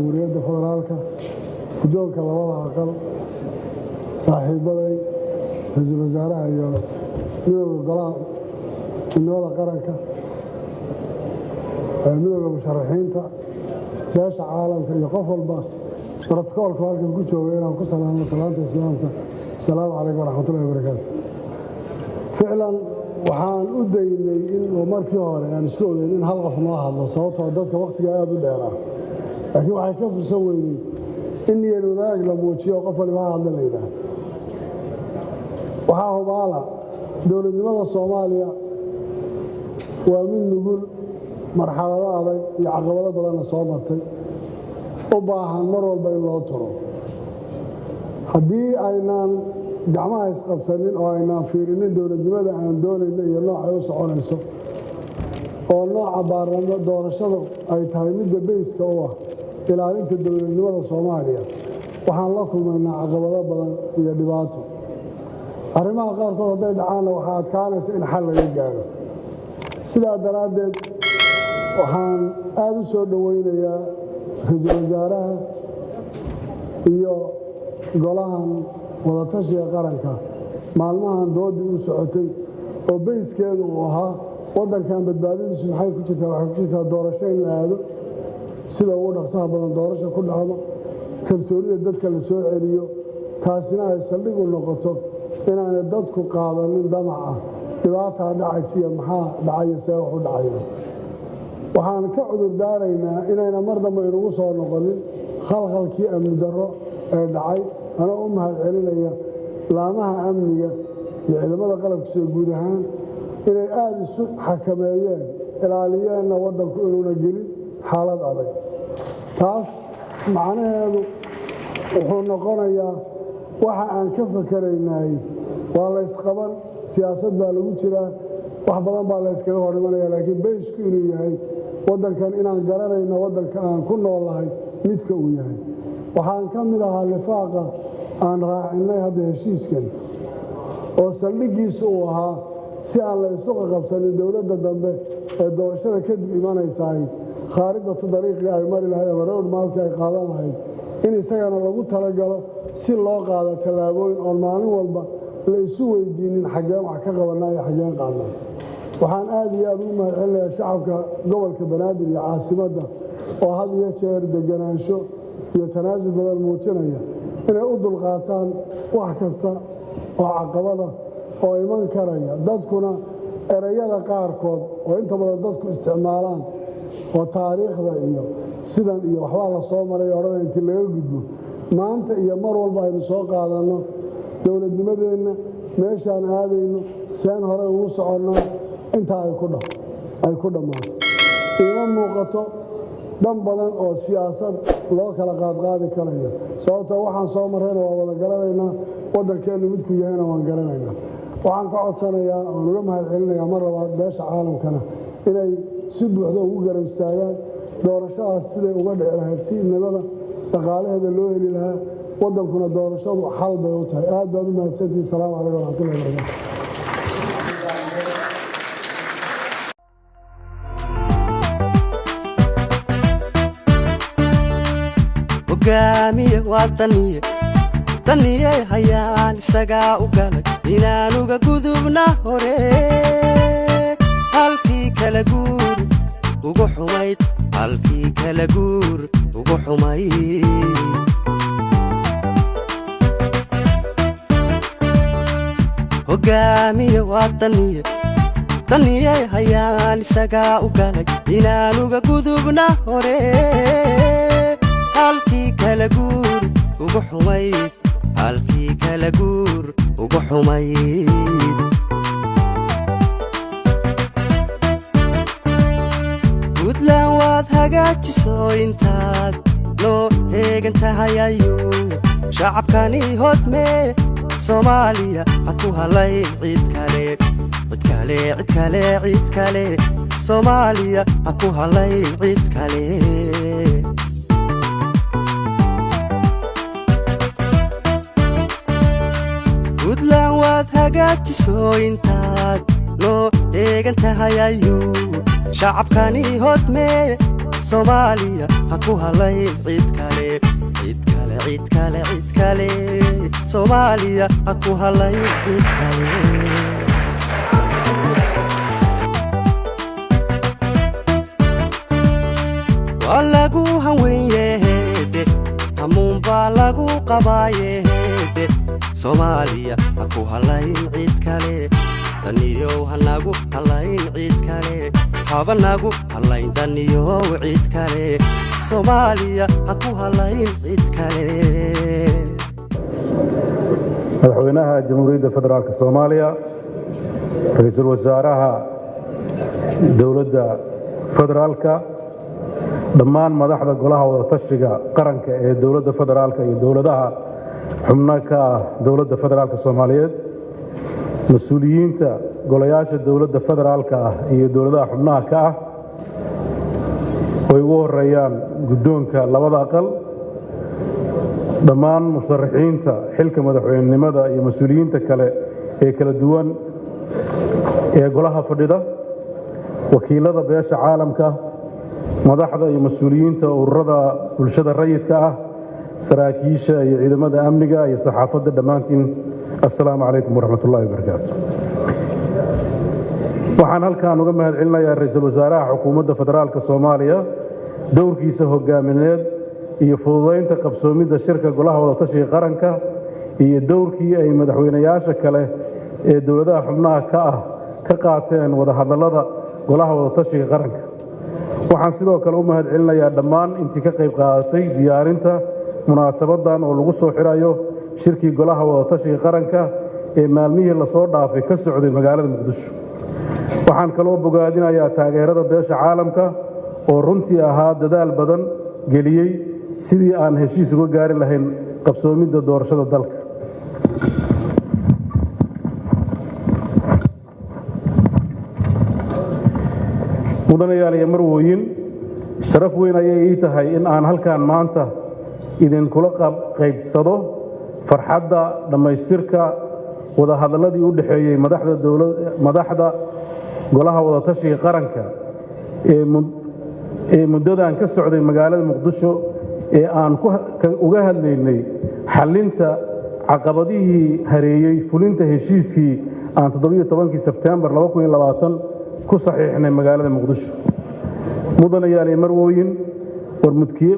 jamhuuriyadda federaalka guddoonka labada aqal saaxiibaday ra'iisul wasaaraha iyo midowga golaha midnimada qaranka midowga musharaxiinta beesha caalamka iyo qof walba borotokoolka halkan ku jooga inaan ku salaamo salaanta islaamka asalaamu calaykum waraxmatullahi wabarakaatu ficlan waxaan u daynay in markii hore aan isku ogeyn in hal qof noo hadlo sababtoo dadka wakhtiga aad u dheeraa laakiin waxay ka fursan weynay in niyad wadaag la muujiyo qof waliba ha hadla la yidhaahdo waxaa hubaala dowladnimada soomaaliya waa mid nugul marxalado adag iyo caqabado badanna soo martay u baahan mar walba in loo turo haddii aynaan gacmaha isqabsanin oo aynaan fiirinin dowladnimada aan doonayno iyo noocay u soconayso oo nooca baarlamo doorashada ay tahay midda beyska u ah ilaalinta dowladnimada soomaaliya waxaan la kulmaynaa caqabado badan iyo dhibaato arrimaha qaarkood hadday dhacaanna waxaa adkaanaysa in xal laga gaaro sidaa daraaddeed waxaan aad u soo dhowaynayaa ra'iisul wasaaraha iyo golahan wadatashiga qaranka maalmahan doodii u socotay oo beyskeedu uu ahaa waddankan badbaadadiisu maxay ku jirtaa waxay ku jirtaa doorasho in la aado sida ugu dhaqsaha badan doorasho ku dhacdo kalsoonida dadka la soo celiyo taasina ay saldhig u noqoto inaanay dadku qaadanin damaca dhibaataa dhacaysiya maxaa dhacaya see wax u dhacaya waxaan ka cudur daaraynaa inayna mar dambe inugu soo noqonin khalkhalkii amni darro ee dhacay anoo u mahad celinaya laamaha amniga iyo ciidamada qalabkiisa guud ahaan inay aad isu xakameeyeen ilaaliyeenna waddanku inuuna gelin xaalad adag taas macnaheedu wuxuu noqonayaa waxa aan ka fakaraynay waa laysqaban siyaasad baa lagu jiraa wax badan baa layskaga hor imanaya laakiin baysku inuu yahay waddankan inaan garanayno waddanka aan ku noolahay midka uu yahay waxaan ka mid ahaa lifaaqa aan raacinay hadda heshiiskan oo saldhiggiisu uu ahaa si aan la isu qaqabsanin dowladda dambe ee doorashada kadib imanaysaay khaaridatu dariiqii ay mari lahayd ama rowd maalkii ay qaadan lahayd in isagana lagu talagalo si loo qaado tallaabooyin oon maalin walba la isu weydiinin xaggeen wax ka qabannaa iyo xaggeen qaadnaa waxaan aad iyo aad ugu mahad celinayaa shacabka gobolka banaadir iyo caasimadda oo had iyo jeer deganaansho iyo tanaasul badan muujinaya inay u dulqaataan wax kasta oo caqabada oo iman karaya dadkuna erayada qaarkood oo inta badan dadku isticmaalaan oo taariikhda iyo sidan iyo waxbaa la soo maray odhanaya intii laga gudbo maanta iyo mar walba aynu soo qaadanno dowladnimadeenna meeshaan aadayno seen hore ugu soconnaa intaa ay ku dhammaato iima muuqato dhan badan oo siyaasad loo kala qaadqaadi karayo sababtoo waxaan soo marrayna waa wada garanaynaa waddankeennu midku yahayna waan garanaynaa waxaan ka codsanayaa oon uga mahad celinayaa mar labaad beesha caalamkana inay si buuxda ugu garab istaagaan doorashadaas siday uga dhici lahayd si nabada dhaqaalaheeda loo heli lahaa waddankuna doorashadu xal bay u tahay aad baad u mahadsantihin salaamu calaykum waraxmatullahi wabarakaatu hogaamiye waa daniye hayaan isagaa u galay inaanuga gudubna hore halkii kala guur ugu xumayd halkii kala guur ugu xumayd hogaamiye waa daniye hayaan isagaa u galay inaanuga gudubna hore halkii kala guur ugu xumayd halkii kala guur ugu xumayd puntland waad hagaajiso intaad noo eegan tahay ayuu shacabkani hodme soomaaliya ha ku halay cid kale soomaaliya ha ku halay cid kale puntland waad hagaajiso intaad noo eegan tahay ayuu shacabkani hodme soomaaliya ha ku halayn cid kale cid kale cid kale cid kale soomaaliya ha ku halayn cid kale walagu hanweeyehede hamuun baa lagu qabaayehede soomaaliya ha ku halayn cid kale daniyow hanagu halayn cid kale habanagu halayn daniyow cid kale soomaaliya ha ku halayn cid kale madaxweynaha jamhuuriyadda federaalka soomaaliya ra'iisul wasaaraha dowladda federaalka dhammaan madaxda golaha wada tashiga qaranka ee dowladda federaalka iyo dowladaha xubnaha ka ah dowladda federaalka Soomaaliyeed mas'uuliyiinta golayaasha dowladda federaalka ah iyo dowladaha xubnaha ka ah oo ugu horeeyaan guddoonka labada aqal dhammaan musharaxiinta xilka madaxweynenimada iyo mas'uuliyiinta kale ee kala duwan ee golaha fadhida wakiilada beesha caalamka madaxda iyo mas'uuliyiinta ururada bulshada rayidka ah saraakiisha iyo ciidamada amniga iyo saxaafadda dhammaantiin assalaamu calaykum waraxmatullaahi wabarakaatu waxaan halkaan uga mahadcelinayaa ra'iisul wasaaraha xukuumadda federaalka Soomaaliya dowrkiisa hogaamineed iyo fududeynta qabsoomidda shirka golaha wada tashiga qaranka iyo dowrkii ay madaxweynayaasha kale ee dowladaha xubnaha ka ah ka qaateen wada hadallada golaha wada tashiga qaranka waxaan sidoo kale u mahadcelinayaa dhammaan intii ka qayb qaadatay diyaarinta munaasabadan oo lagu soo xirayo shirkii golaha wada tashiga qaranka ee maalmihii la soo dhaafay ka socday magaalada Muqdisho waxaan kaloo bogaadinayaa taageerada beesha caalamka oo runtii ahaa dadaal badan geliyay sidii aan heshiis uga gaari lahayn qabsoomidda doorashada dalka mudanayaal iyo marwooyin sharaf weyn ayay ii tahay in aan halkaan maanta idinkula qaybsado farxadda dhammaystirka wada hadalladii u dhaxeeyay madaxda golaha wada tashiga qaranka ee muddadan ka socday magaalada Muqdisho ee aan uga hadlaynay xallinta caqabadihii hareeyay fulinta heshiiskii aan 17 Sebtembar 2020 ku saxiixnay magaalada Muqdisho mudanayaal iyo marwooyin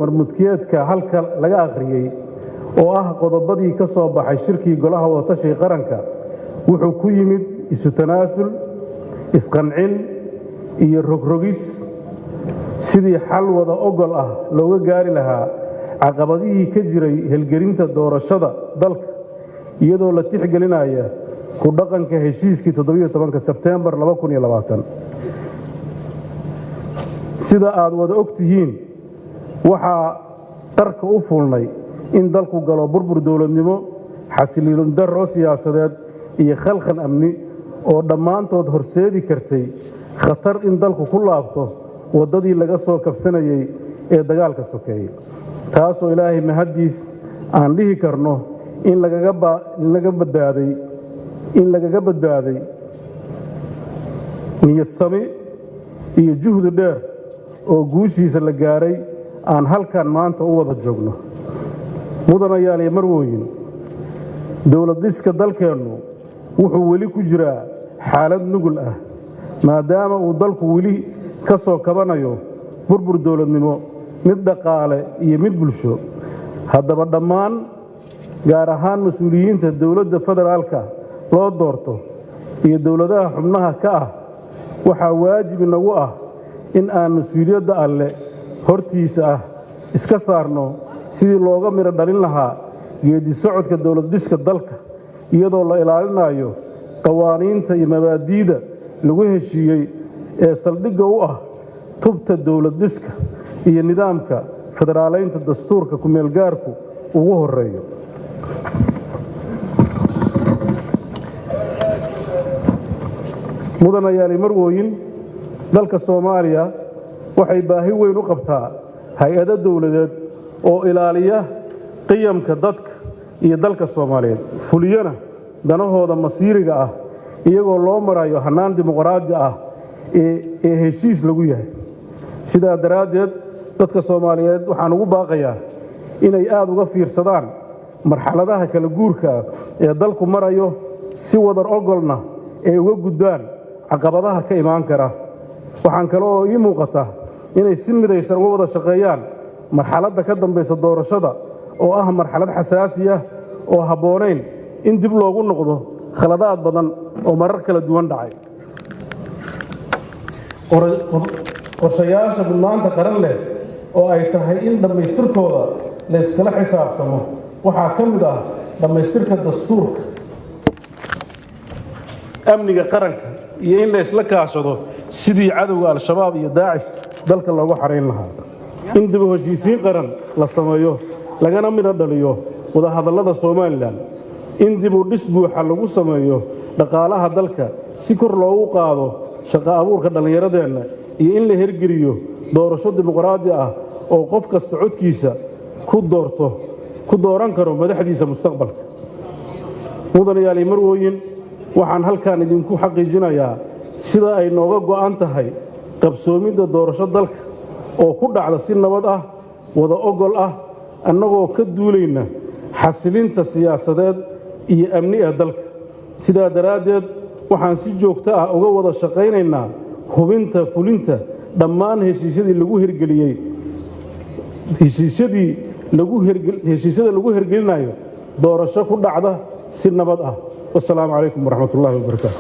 warmudkiyeedka halka laga akhriyay oo ah qodobadii ka soo baxay shirkii golaha wada tashiga qaranka wuxuu ku yimid isu tanaasul isqancin iyo rogrogis sidii xal wada ogol ah looga gaari lahaa caqabadihii ka jiray helgelinta doorashada dalka iyadoo la tixgelinaya ku dhaqanka heshiiskii 17 Sebtembar 2020 sida aad wada ogtihiin waxa qarka u fulnay in dalku galo burbur dawladnimo xasiloon darro siyaasadeed iyo khalkhal amni oo dhammaantood horseedi kartay khatar in dalku ku laabto wadadii laga soo kabsanayay ee dagaalka sokeeyay taasoo ilaahay mahadiis aan dhihi karno in lagaga badbaaday niyad sami iyo juhdi dheer oo guushiisa la gaaray aan halkan maanta u wada joogno mudanayaal iyo marwooyin dowlad dhiska dalkeennu wuxuu weli ku jiraa xaalad nugul ah maadaama uu dalku weli ka soo kabanayo burbur dawladnimo mid dhaqaale iyo mid bulsho haddaba dhammaan gaar ahaan mas'uuliyiinta dowladda federaalka loo doorto iyo dowladaha xubnaha ka ah waxaa waajib inagu ah in aan mas'uuliyadda alle hortiisa ah iska saarno sidii looga miro dhalin lahaa geedi socodka dowlad dhiska dalka iyadoo la ilaalinayo qawaaniinta iyo mabaadi'da lagu heshiiyey ee saldhigga u ah tubta dowlad dhiska iyo nidaamka federaaleynta dastuurka ku meel gaarku ugu horeeyo mudanayaal marwooyin dalka Soomaaliya waxay baahi weyn u qabtaa hay'ado dawladeed oo ilaaliya qiyamka dadka iyo dalka Soomaaliyeed fuliyana danahooda masiiriga ah iyagoo loo marayo hanaan dimuqraadi ah ee heshiis lagu yahay sidaa daraadeed dadka Soomaaliyeed waxaan ugu baaqayaa inay aad uga fiirsadaan marxaladaha kala guurka ee dalku marayo si wadar ogolna ay uga gudbaan caqabadaha ka imaan kara waxaan kale oo ii muuqata inay si midaysan uga wada shaqeeyaan marxaladda ka dambaysa doorashada oo ah marxalad xasaasi ah oo habboonayn in dib loogu noqdo khaladaad badan oo marar kala duwan dhacay qorshayaasha mudnaanta qaran leh oo ay tahay in dhammaystirkooda la iskala xisaabtamo waxaa ka mid ah dhammaystirka dastuurka amniga qaranka iyo in la isla kaashado sidii cadowga al-shabaab iyo daacish dalka loogu xarayn lahaa in dib u heshiisiin qaran la sameeyo lagana midho dhaliyo wadahadallada Somaliland in dib u dhis buuxa lagu sameeyo dhaqaalaha dalka si kor loogu qaado shaqo abuurka dhallinyaradeenna iyo in la hirgeliyo doorasho dimuqraadi ah oo qof kasta codkiisa ku dooran karo madaxdiisa mustaqbalka mudanayaal marwooyin waxaan halkaan idinku xaqiijinayaa sida ay nooga go'an tahay qabsoomidda doorasho dalka oo ku dhacda si nabad ah wada ogol ah annagoo ka duulayna xasilinta siyaasadeed iyo amni ee dalka sidaa daraaddeed waxaan si joogto ah uga wada shaqaynaynaa hubinta fulinta dhammaan heshiisyada lagu hirgelinayo doorasho ku dhacda si nabad ah. Wassalaamu calaykum waraxmatullaahi wabarakaatu.